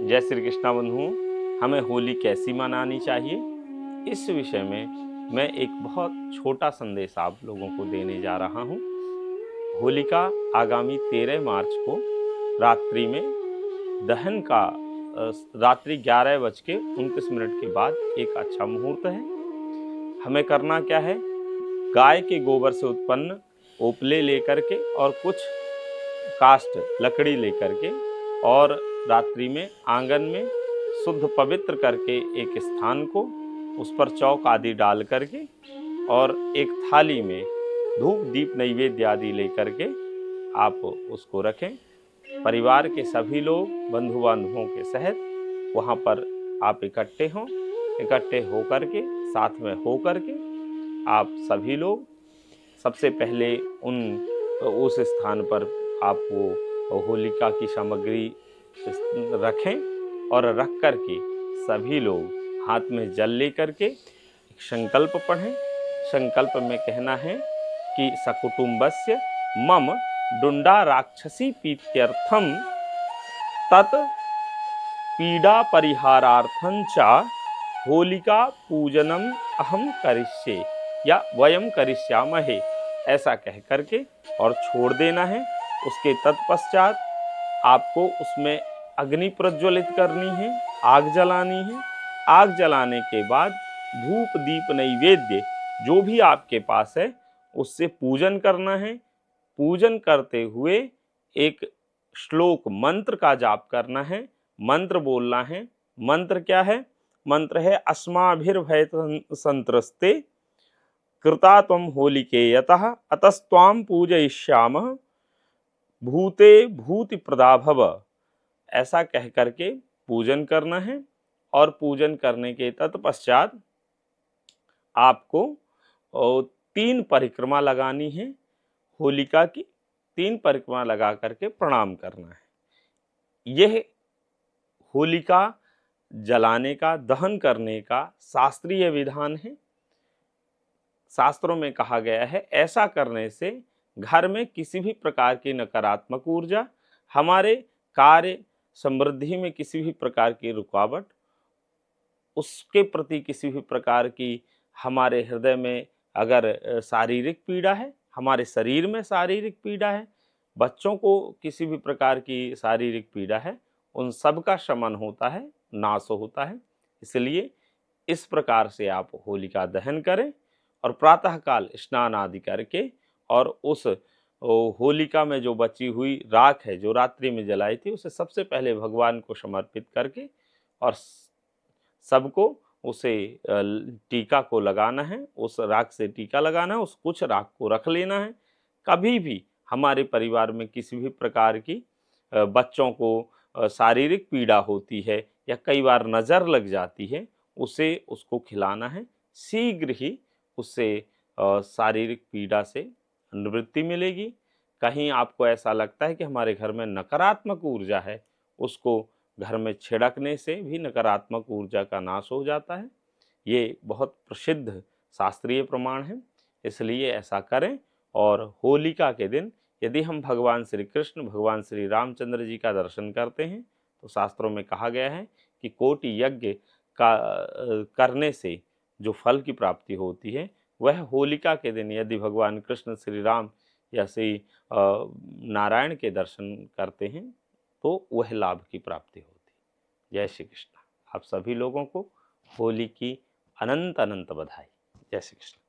जय श्री कृष्णा बंधुओं, हमें होली कैसी मनानी चाहिए, इस विषय में मैं एक बहुत छोटा संदेश आप लोगों को देने जा रहा हूँ। होलिका आगामी 13 मार्च को रात्रि में दहन का रात्रि 11:29 के बाद एक अच्छा मुहूर्त है। हमें करना क्या है, गाय के गोबर से उत्पन्न ओपले लेकर के और कुछ काष्ठ लकड़ी लेकर के और रात्रि में आंगन में शुद्ध पवित्र करके एक स्थान को उस पर चौक आदि डाल करके और एक थाली में धूप दीप नैवेद्य आदि लेकर के आप उसको रखें। परिवार के सभी लोग बंधु बांधवों के सहित वहाँ पर आप इकट्ठे हो करके साथ में हो करके आप सभी लोग सबसे पहले उस स्थान पर आप वो होलिका की सामग्री रखें और रख करके सभी लोग हाथ में जल लेकर के एक संकल्प पढ़ें। संकल्प में कहना है कि सकुटुंबस्य मम डुंडा राक्षसी पीत्यर्थम तत् पीड़ा परिहारार्थं च होलिका पूजनम अहम करिष्ये या वयम करिष्यामहे, ऐसा कह करके और छोड़ देना है। उसके तत्पश्चात आपको उसमें अग्नि प्रज्वलित करनी है, आग जलानी है। आग जलाने के बाद धूप दीप नैवेद्य जो भी आपके पास है उससे पूजन करना है। पूजन करते हुए एक श्लोक मंत्र का जाप करना है, मंत्र बोलना है। मंत्र क्या है? मंत्र है अस्माभिर्भय संत्रस्ते कृता त्वं होलिके यतः अतस्त्वां पूजयिष्यामः भूते भूति प्रदा भव, ऐसा कह करके पूजन करना है। और पूजन करने के तत्पश्चात आपको 3 परिक्रमा लगानी है। होलिका की 3 परिक्रमा लगा करके प्रणाम करना है। यह होलिका जलाने का, दहन करने का शास्त्रीय विधान है। शास्त्रों में कहा गया है ऐसा करने से घर में किसी भी प्रकार की नकारात्मक ऊर्जा, हमारे कार्य समृद्धि में किसी भी प्रकार की रुकावट, उसके प्रति किसी भी प्रकार की हमारे हृदय में अगर शारीरिक पीड़ा है, हमारे शरीर में शारीरिक पीड़ा है, बच्चों को किसी भी प्रकार की शारीरिक पीड़ा है, उन सब का शमन होता है, नाश होता है। इसलिए इस प्रकार से आप होलिका दहन करें और प्रातःकाल स्नान आदि करके और उस होलिका में जो बची हुई राख है जो रात्रि में जलाई थी उसे सबसे पहले भगवान को समर्पित करके और सबको उसे टीका को लगाना है, उस राख से टीका लगाना है, उस कुछ राख को रख लेना है। कभी भी हमारे परिवार में किसी भी प्रकार की बच्चों को शारीरिक पीड़ा होती है या कई बार नज़र लग जाती है, उसे उसको खिलाना है। शीघ्र ही उससे शारीरिक पीड़ा से निवृत्ति मिलेगी। कहीं आपको ऐसा लगता है कि हमारे घर में नकारात्मक ऊर्जा है, उसको घर में छिड़कने से भी नकारात्मक ऊर्जा का नाश हो जाता है। ये बहुत प्रसिद्ध शास्त्रीय प्रमाण है, इसलिए ऐसा करें। और होलिका के दिन यदि हम भगवान श्री कृष्ण, भगवान श्री रामचंद्र जी का दर्शन करते हैं तो शास्त्रों में कहा गया है कि कोटि यज्ञ का करने से जो फल की प्राप्ति होती है वह होलिका के दिन यदि भगवान कृष्ण, श्री राम या श्री नारायण के दर्शन करते हैं तो वह लाभ की प्राप्ति होती है। जय श्री कृष्ण। आप सभी लोगों को होली की अनंत अनंत बधाई। जय श्री कृष्ण।